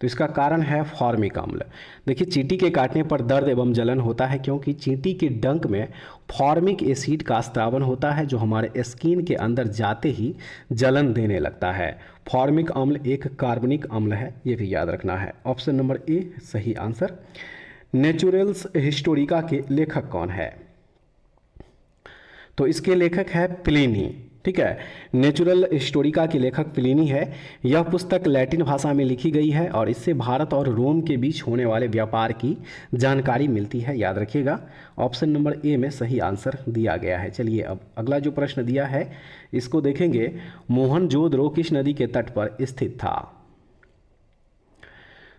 तो इसका कारण है फॉर्मिक अम्ल। देखिए, चींटी के काटने पर दर्द एवं जलन होता है क्योंकि चींटी के डंक में फॉर्मिक एसिड का स्त्रावन होता है जो हमारे स्किन के अंदर जाते ही जलन देने लगता है। फॉर्मिक अम्ल एक कार्बनिक अम्ल है, ये भी याद रखना है। ऑप्शन नंबर ए सही आंसर। नेचुरल्स हिस्टोरिका के लेखक कौन है? तो इसके लेखक है प्लिनी। ठीक है, नेचुरल हिस्टोरिका के लेखक प्लिनी है। यह पुस्तक लैटिन भाषा में लिखी गई है और इससे भारत और रोम के बीच होने वाले व्यापार की जानकारी मिलती है, याद रखिएगा। ऑप्शन नंबर ए में सही आंसर दिया गया है। चलिए अब अगला जो प्रश्न दिया है इसको देखेंगे। मोहनजोदड़ो किस नदी के तट पर स्थित था?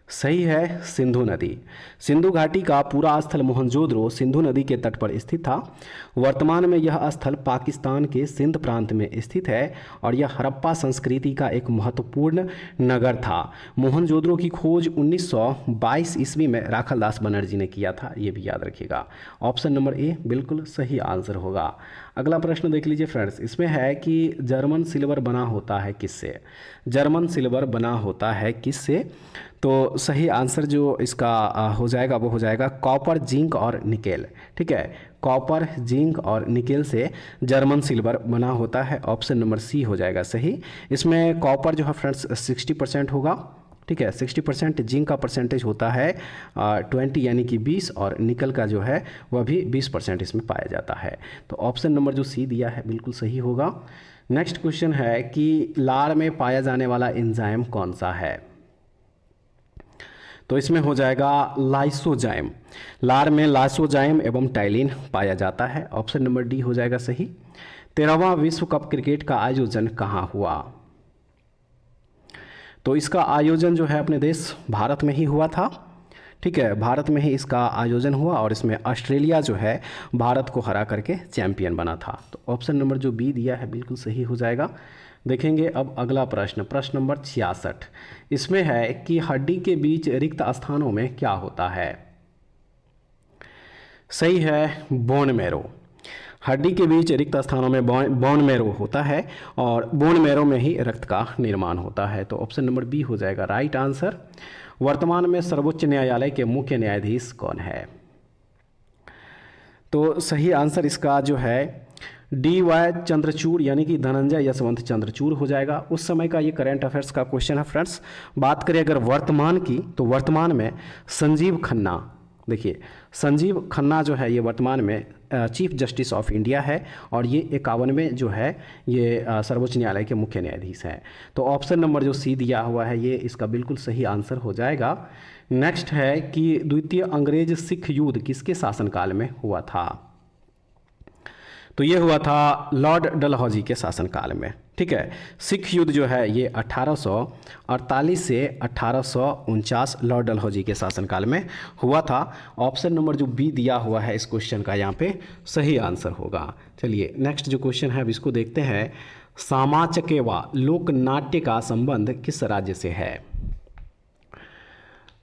सही है, सिंधु नदी। सिंधु घाटी का पूरा स्थल मोहनजोदड़ो सिंधु नदी के तट पर स्थित था। वर्तमान में यह स्थल पाकिस्तान के सिंध प्रांत में स्थित है और यह हड़प्पा संस्कृति का एक महत्वपूर्ण नगर था। मोहनजोदड़ो की खोज 1922 ईस्वी में राखालदास बनर्जी ने किया था, ये भी याद रखिएगा। ऑप्शन नंबर ए बिल्कुल सही आंसर होगा। अगला प्रश्न देख लीजिए फ्रेंड्स, इसमें है कि जर्मन सिल्वर बना होता है किससे? जर्मन सिल्वर बना होता है किससे? तो सही आंसर जो इसका हो जाएगा वो हो जाएगा कॉपर, जिंक और निकेल। ठीक है, कॉपर, जिंक और निकेल से जर्मन सिल्वर बना होता है। ऑप्शन नंबर सी हो जाएगा सही। इसमें कॉपर जो है फ्रेंड्स 60% होगा। ठीक है, 60%। जिंक का परसेंटेज होता है 20 यानी कि 20 और निकल का जो है वह भी 20% इसमें पाया जाता है। तो ऑप्शन नंबर जो सी दिया है बिल्कुल सही होगा। नेक्स्ट क्वेश्चन है कि लार में पाया जाने वाला एंजाइम कौन सा है? तो इसमें हो जाएगा लाइसोजाइम। लार में लाइसोजाइम एवं टाइलिन पाया जाता है। ऑप्शन नंबर डी हो जाएगा सही। 13वां विश्व कप क्रिकेट का आयोजन कहाँ हुआ? तो इसका आयोजन जो है अपने देश भारत में ही हुआ था। ठीक है, भारत में ही इसका आयोजन हुआ और इसमें ऑस्ट्रेलिया जो है भारत को हरा करके चैंपियन बना था। तो ऑप्शन नंबर जो बी दिया है बिल्कुल सही हो जाएगा। देखेंगे अब अगला प्रश्न, प्रश्न नंबर 66। इसमें है कि हड्डी के बीच रिक्त स्थानों में क्या होता है? सही है, बोन मैरो। हड्डी के बीच रिक्त स्थानों में बोन मैरो होता है और बोन मैरो में ही रक्त का निर्माण होता है। तो ऑप्शन नंबर बी हो जाएगा राइट आंसर। वर्तमान में सर्वोच्च न्यायालय के मुख्य न्यायाधीश कौन है? तो सही आंसर इसका जो है डी.वाई. चंद्रचूड़ यानी कि धनंजय यशवंत चंद्रचूड़ हो जाएगा। उस समय का ये करंट अफेयर्स का क्वेश्चन है फ्रेंड्स। बात करें अगर वर्तमान की, तो वर्तमान में संजीव खन्ना, देखिए संजीव खन्ना जो है ये वर्तमान में चीफ जस्टिस ऑफ इंडिया है और ये 51वें जो है ये सर्वोच्च न्यायालय के मुख्य न्यायाधीश हैं। तो ऑप्शन नंबर जो सी दिया हुआ है ये इसका बिल्कुल सही आंसर हो जाएगा। नेक्स्ट है कि द्वितीय अंग्रेज सिख युद्ध किसके शासनकाल में हुआ था? तो ये हुआ था लॉर्ड डलहौजी के शासनकाल में। ठीक है, सिख युद्ध जो है ये 1848 से 1849 लॉर्ड डलहौजी के शासनकाल में हुआ था। ऑप्शन नंबर जो बी दिया हुआ है इस क्वेश्चन का यहाँ पे सही आंसर होगा। चलिए नेक्स्ट जो क्वेश्चन है अब इसको देखते हैं। सामा चकेवा लोक नाट्य का संबंध किस राज्य से है?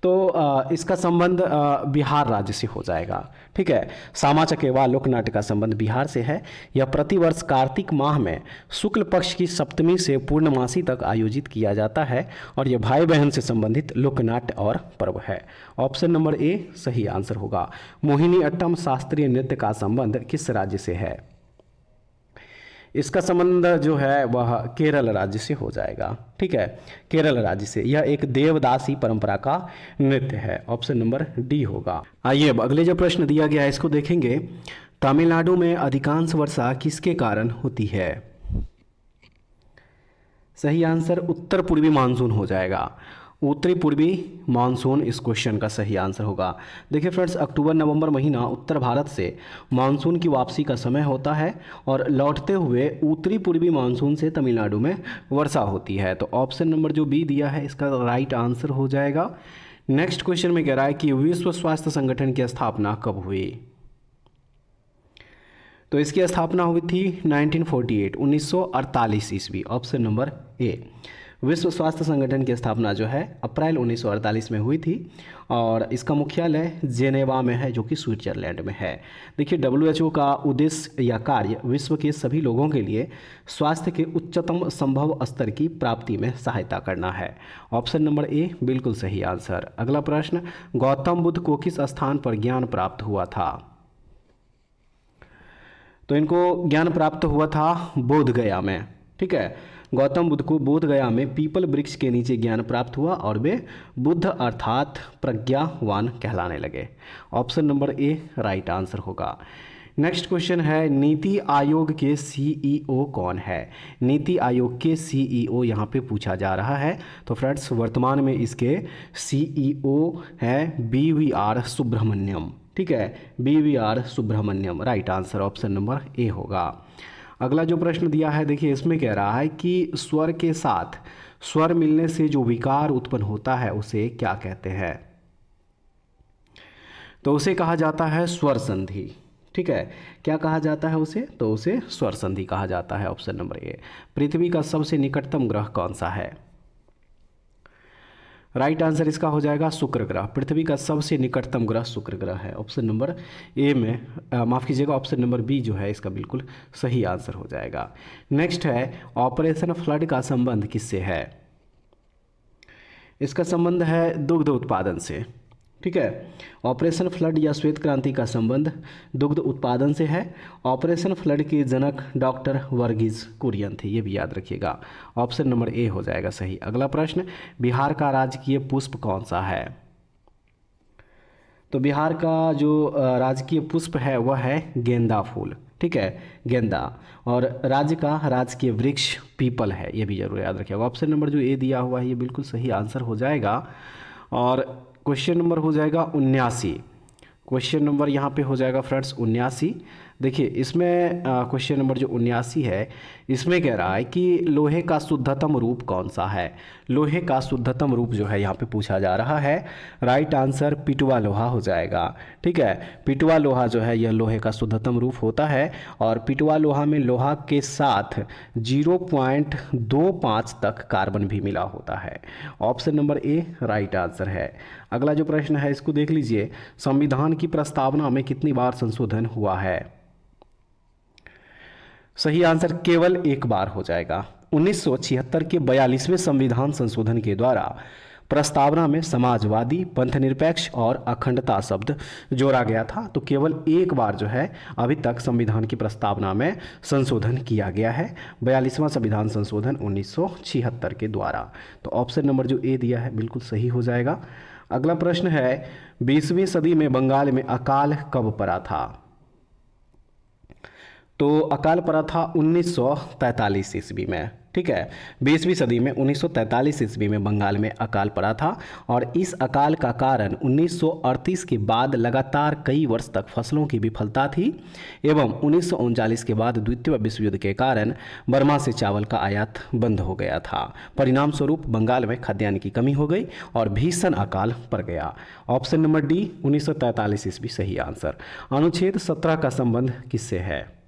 तो इसका संबंध बिहार राज्य से हो जाएगा। ठीक है, सामा चकेवा लोक नाट्य का संबंध बिहार से है। यह प्रतिवर्ष कार्तिक माह में शुक्ल पक्ष की सप्तमी से पूर्णमासी तक आयोजित किया जाता है और यह भाई बहन से संबंधित लोक नाट्य और पर्व है। ऑप्शन नंबर ए सही आंसर होगा। मोहिनी अट्टम शास्त्रीय नृत्य का संबंध किस राज्य से है? इसका संबंध जो है वह केरल राज्य से हो जाएगा। ठीक है, केरल राज्य से। यह एक देवदासी परंपरा का नृत्य है। ऑप्शन नंबर डी होगा। आइए अब अगले जो प्रश्न दिया गया है इसको देखेंगे। तमिलनाडु में अधिकांश वर्षा किसके कारण होती है? सही आंसर उत्तर पूर्वी मानसून हो जाएगा। उत्तरी पूर्वी मानसून इस क्वेश्चन का सही आंसर होगा। देखिए फ्रेंड्स, अक्टूबर नवंबर महीना उत्तर भारत से मानसून की वापसी का समय होता है और लौटते हुए उत्तरी पूर्वी मानसून से तमिलनाडु में वर्षा होती है। तो ऑप्शन नंबर जो बी दिया है इसका राइट आंसर हो जाएगा। नेक्स्ट क्वेश्चन में कह रहा है कि विश्व स्वास्थ्य संगठन की स्थापना कब हुई? तो इसकी स्थापना हुई थी 1948 ईस्वी। ऑप्शन नंबर ए। विश्व स्वास्थ्य संगठन की स्थापना जो है अप्रैल 1948 में हुई थी और इसका मुख्यालय जेनेवा में है, जो कि स्विट्जरलैंड में है। देखिए, WHO का उद्देश्य या कार्य विश्व के सभी लोगों के लिए स्वास्थ्य के उच्चतम संभव स्तर की प्राप्ति में सहायता करना है। ऑप्शन नंबर ए बिल्कुल सही आंसर। अगला प्रश्न, गौतम बुद्ध को किस स्थान पर ज्ञान प्राप्त हुआ था? तो इनको ज्ञान प्राप्त हुआ था बोध गया में। ठीक है, गौतम बुद्ध को बोध गया में पीपल वृक्ष के नीचे ज्ञान प्राप्त हुआ और वे बुद्ध अर्थात प्रज्ञावान कहलाने लगे। ऑप्शन नंबर ए राइट आंसर होगा। नेक्स्ट क्वेश्चन है, नीति आयोग के CEO कौन है? नीति आयोग के CEO यहाँ पे पूछा जा रहा है। तो फ्रेंड्स, वर्तमान में इसके CEO हैं BVR सुब्रमण्यम। ठीक है, BVR Subrahmanyam right answer option number A होगा। अगला जो प्रश्न दिया है, देखिए इसमें कह रहा है कि स्वर के साथ स्वर मिलने से जो विकार उत्पन्न होता है उसे क्या कहते हैं? तो उसे कहा जाता है स्वर संधि। ठीक है, क्या कहा जाता है उसे? तो उसे स्वर संधि कहा जाता है। ऑप्शन नंबर ए। पृथ्वी का सबसे निकटतम ग्रह कौन सा है? राइट आंसर इसका हो जाएगा शुक्र ग्रह। पृथ्वी का सबसे निकटतम ग्रह शुक्र ग्रह है। ऑप्शन नंबर ए में माफ़ कीजिएगा, ऑप्शन नंबर बी जो है इसका बिल्कुल सही आंसर हो जाएगा। नेक्स्ट है, ऑपरेशन फ्लड का संबंध किससे है? इसका संबंध है दुग्ध उत्पादन से। ठीक है, ऑपरेशन फ्लड या श्वेत क्रांति का संबंध दुग्ध उत्पादन से है। ऑपरेशन फ्लड के जनक डॉक्टर वर्गीज कुरियन थे, ये भी याद रखिएगा। ऑप्शन नंबर ए हो जाएगा सही। अगला प्रश्न, बिहार का राजकीय पुष्प कौन सा है? तो बिहार का जो राजकीय पुष्प है वह है गेंदा फूल। ठीक है, गेंदा। और राज्य का राजकीय वृक्ष पीपल है, ये भी जरूर याद रखिएगा। ऑप्शन नंबर जो ए दिया हुआ है ये बिल्कुल सही आंसर हो जाएगा। और क्वेश्चन नंबर हो जाएगा 79। क्वेश्चन नंबर यहाँ पे हो जाएगा फ्रेंड्स 79। देखिए इसमें क्वेश्चन नंबर जो 79 है इसमें कह रहा है कि लोहे का शुद्धतम रूप कौन सा है? लोहे का शुद्धतम रूप जो है यहाँ पे पूछा जा रहा है। राइट आंसर पिटवा लोहा हो जाएगा। ठीक है, पिटवा लोहा जो है यह लोहे का शुद्धतम रूप होता है और पिटवा लोहा में लोहा के साथ 0.25 तक कार्बन भी मिला होता है। ऑप्शन नंबर ए राइट आंसर है। अगला जो प्रश्न है इसको देख लीजिए, संविधान की प्रस्तावना में कितनी बार संशोधन हुआ है? सही आंसर केवल एक बार हो जाएगा। 1976 के 42वें संविधान संशोधन के द्वारा प्रस्तावना में समाजवादी, पंथनिरपेक्ष और अखंडता शब्द जोड़ा गया था। तो केवल एक बार जो है अभी तक संविधान की प्रस्तावना में संशोधन किया गया है, 42वां संविधान संशोधन 1976 के द्वारा। तो ऑप्शन नंबर जो ए दिया है बिल्कुल सही हो जाएगा। अगला प्रश्न है, 20वीं सदी में बंगाल में अकाल कब पड़ा था? तो अकाल पड़ा था 1943 ईस्वी में। ठीक है, 20वीं सदी में 1943 ईस्वी में बंगाल में अकाल पड़ा था और इस अकाल का कारण 1938 के बाद लगातार कई वर्ष तक फसलों की विफलता थी एवं 1939 के बाद द्वितीय विश्व युद्ध के कारण बर्मा से चावल का आयात बंद हो गया था। परिणाम स्वरूप बंगाल में खाद्यान्न की कमी हो गई और भीषण अकाल पड़ गया। ऑप्शन नंबर डी 1943 ईस्वी सही आंसर। अनुच्छेद 17 का संबंध किससे है?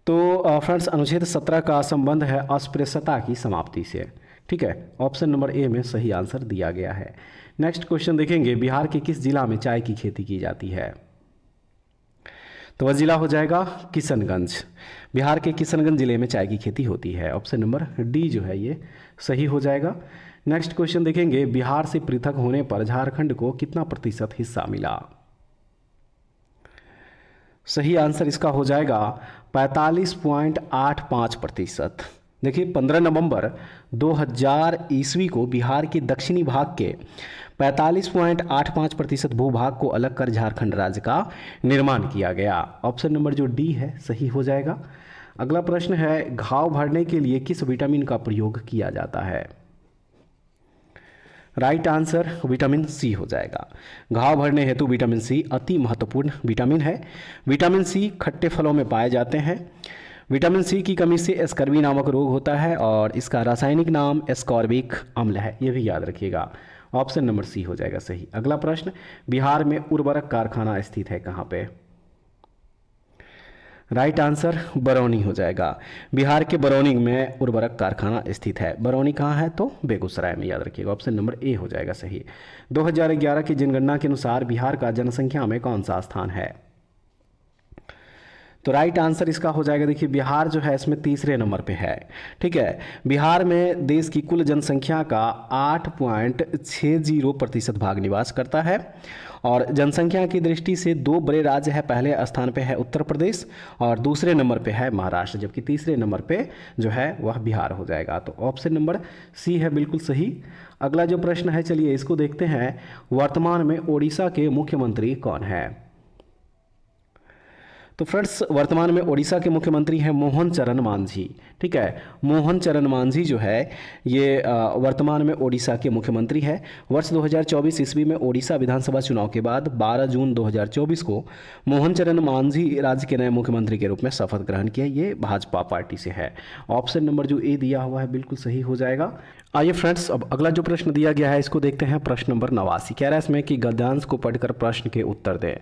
तो फ्रेंड्स अनुच्छेद 17 का संबंध है अस्पृश्यता की समाप्ति से। ठीक है, ऑप्शन नंबर ए में सही आंसर दिया गया है। नेक्स्ट क्वेश्चन देखेंगे, बिहार के किस जिला में चाय की खेती की जाती है? तो वह जिला हो जाएगा किशनगंज। बिहार के किशनगंज जिले में चाय की खेती होती है। ऑप्शन नंबर डी जो है ये सही हो जाएगा। नेक्स्ट क्वेश्चन देखेंगे, बिहार से पृथक होने पर झारखंड को कितना प्रतिशत हिस्सा मिला? सही आंसर इसका हो जाएगा 45.85%। देखिए 15 नवंबर 2000 ईस्वी को बिहार के दक्षिणी भाग के 45.85% भूभाग को अलग कर झारखंड राज्य का निर्माण किया गया। ऑप्शन नंबर जो डी है सही हो जाएगा। अगला प्रश्न है, घाव भरने के लिए किस विटामिन का प्रयोग किया जाता है? राइट आंसर विटामिन सी हो जाएगा। घाव भरने हेतु विटामिन सी अति महत्वपूर्ण विटामिन है। विटामिन सी खट्टे फलों में पाए जाते हैं। विटामिन सी की कमी से स्कर्वी नामक रोग होता है और इसका रासायनिक नाम एस्कॉर्बिक अम्ल है, ये भी याद रखिएगा। ऑप्शन नंबर सी हो जाएगा सही। अगला प्रश्न, बिहार में उर्वरक कारखाना स्थित है कहाँ पे? राइट आंसर बरौनी हो जाएगा। बिहार के बरौनी में उर्वरक कारखाना स्थित है। बरौनी कहाँ है? तो बेगूसराय में, याद रखिएगा। ऑप्शन नंबर ए हो जाएगा सही। 2011 की जनगणना के अनुसार बिहार का जनसंख्या में कौन सा स्थान है? तो राइट आंसर इसका हो जाएगा, देखिए बिहार जो है इसमें तीसरे नंबर पे है। ठीक है, बिहार में देश की कुल जनसंख्या का 8.60% भाग निवास करता है। और जनसंख्या की दृष्टि से दो बड़े राज्य है, पहले स्थान पे है उत्तर प्रदेश और दूसरे नंबर पे है महाराष्ट्र, जबकि तीसरे नंबर पे जो है वह बिहार हो जाएगा। तो ऑप्शन नंबर सी है बिल्कुल सही। अगला जो प्रश्न है, चलिए इसको देखते हैं। वर्तमान में ओडिशा के मुख्यमंत्री कौन है? तो फ्रेंड्स, वर्तमान में ओडिशा के मुख्यमंत्री हैं मोहन चरण मांझी। ठीक है, मोहन चरण मांझी जो है ये वर्तमान में ओडिशा के मुख्यमंत्री है। वर्ष 2024 ईस्वी में ओडिशा विधानसभा चुनाव के बाद 12 जून 2024 को मोहन चरण मांझी राज्य के नए मुख्यमंत्री के रूप में शपथ ग्रहण किया। ये भाजपा पार्टी से है। ऑप्शन नंबर जो ए दिया हुआ है बिल्कुल सही हो जाएगा। आइए फ्रेंड्स, अब अगला जो प्रश्न दिया गया है इसको देखते हैं। प्रश्न नंबर 89 कह रहा है इसमें कि गद्यांश को पढ़कर प्रश्न के उत्तर दें।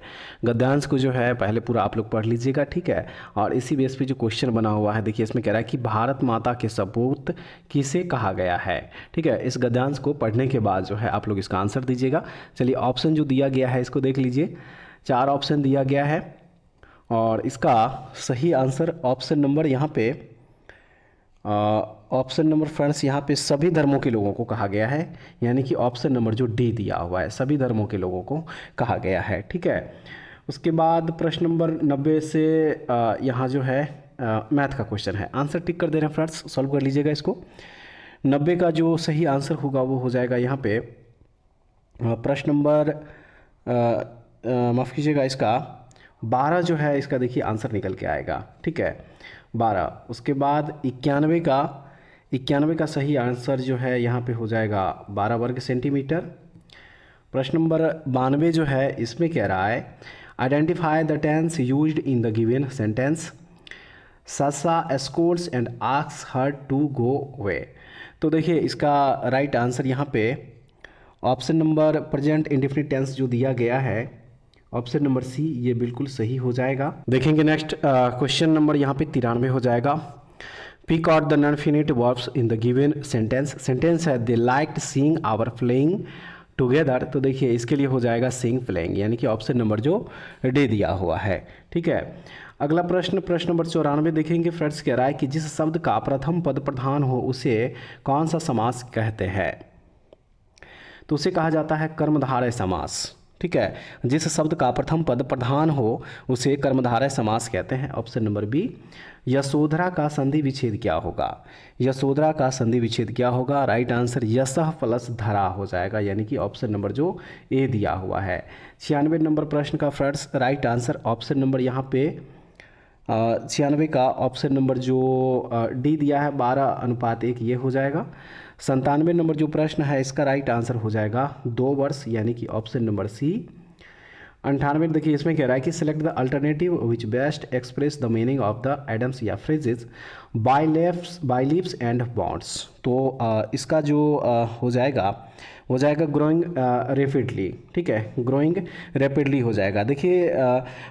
गद्यांश को जो है पहले पूरा आप लोग पढ़ लीजिएगा, ठीक है। और इसी बेस पे जो क्वेश्चन बना हुआ है, देखिए इसमें कह रहा है कि भारत माता के सपूत किसे कहा गया है। ठीक है, इस गद्यांश को पढ़ने के बाद जो है आप लोग इसका आंसर दीजिएगा। चलिए ऑप्शन जो दिया गया है इसको देख लीजिए। 4 ऑप्शन दिया गया है और इसका सही आंसर ऑप्शन नंबर यहाँ पे ऑप्शन नंबर फ्रेंड्स यहाँ पे सभी धर्मों के लोगों को कहा गया है, यानी कि ऑप्शन नंबर जो डी दिया हुआ है सभी धर्मों के लोगों को कहा गया है। ठीक है, उसके बाद प्रश्न नंबर 90 से यहाँ जो है मैथ का क्वेश्चन है। आंसर टिक कर दे रहे हैं फ्रेंड्स, सॉल्व कर लीजिएगा इसको। 90 का जो सही आंसर होगा वो हो जाएगा यहाँ पे प्रश्न नंबर माफ़ कीजिएगा, इसका 12 जो है इसका देखिए आंसर निकल के आएगा। ठीक है, 12। उसके बाद 91 का सही आंसर जो है यहाँ पे हो जाएगा 12 वर्ग सेंटीमीटर। प्रश्न नंबर 92 जो है इसमें कह रहा है identify the tense used in the given sentence. Sasa scolds and asks her to go away. तो देखिए इसका राइट आंसर यहाँ पे option number present indefinite tense जो दिया गया है, ऑप्शन नंबर सी, ये बिल्कुल सही हो जाएगा। देखेंगे नेक्स्ट क्वेश्चन नंबर यहाँ पे 93 हो जाएगा। Pick out the non finite verbs in the given sentence. Sentence है they liked seeing our playing together. तो देखिए इसके लिए हो जाएगा सीइंग प्लेइंग, यानी कि ऑप्शन नंबर जो डी दिया हुआ है। ठीक है, अगला प्रश्न नंबर 94 देखेंगे फ्रेंड्स। कह रहा है कि जिस शब्द का प्रथम पद प्रधान हो उसे कौन सा समास कहते हैं? तो उसे कहा जाता है कर्मधारय समास। ठीक है, जिस शब्द का प्रथम पद प्रधान हो उसे कर्मधारय समास कहते हैं। Option number B. यशोधरा का संधि विच्छेद क्या होगा? यशोधरा का संधि विच्छेद क्या होगा? राइट आंसर यशः प्लस धरा हो जाएगा, यानी कि ऑप्शन नंबर जो ए दिया हुआ है। 96 नंबर प्रश्न का friends right answer option number यहाँ पे 96 का ऑप्शन नंबर जो डी दिया है 12:1 ये हो जाएगा। 97 नंबर जो प्रश्न है इसका राइट आंसर हो जाएगा 2 वर्ष, यानी कि ऑप्शन नंबर सी। 98 देखिए इसमें कह रहा है कि select the alternative which best express the meaning of the idioms या phrases by leaps and bounds. तो इसका जो हो जाएगा ग्रोइंग रैपिडली। ठीक है, ग्रोइंग रैपिडली हो जाएगा। देखिए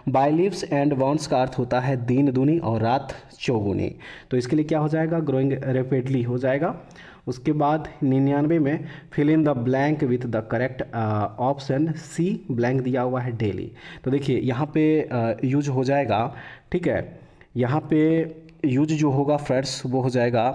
बाय लीव्स एंड बाउंड्स का अर्थ होता है दिन दूनी और रात चौगुनी, तो इसके लिए क्या हो जाएगा? ग्रोइंग रैपिडली हो जाएगा। उसके बाद 99 में fill in the blank with the correct option C, blank दिया हुआ है डेली। तो देखिए यहाँ पे यूज हो जाएगा। ठीक है, यहाँ पे यूज जो होगा फ्रेंड्स वो हो जाएगा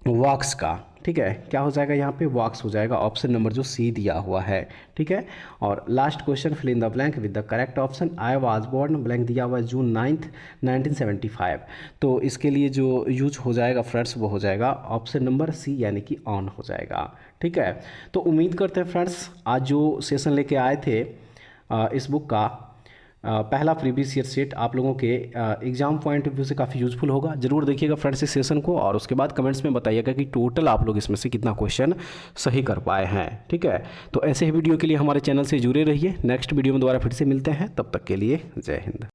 वॉक्स का। ठीक है, क्या हो जाएगा यहाँ पे? वॉक्स हो जाएगा, ऑप्शन नंबर जो सी दिया हुआ है। ठीक है, और last question fill in the blank with the correct option. I was born, blank दिया हुआ है जून 9, 1975। तो इसके लिए जो यूज हो जाएगा फ्रेंड्स वो हो जाएगा ऑप्शन नंबर सी, यानी कि ऑन हो जाएगा। ठीक है, तो उम्मीद करते हैं फ्रेंड्स आज जो सेशन लेके आए थे इस बुक का पहला प्रीवियस ईयर सेट आप लोगों के एग्जाम पॉइंट ऑफ व्यू से काफ़ी यूजफुल होगा। जरूर देखिएगा फ्रेंड्स इस सेशन को, और उसके बाद कमेंट्स में बताइएगा कि टोटल आप लोग इसमें से कितना क्वेश्चन सही कर पाए हैं। ठीक है, तो ऐसे ही वीडियो के लिए हमारे चैनल से जुड़े रहिए। नेक्स्ट वीडियो में दोबारा फिर से मिलते हैं, तब तक के लिए जय हिंद।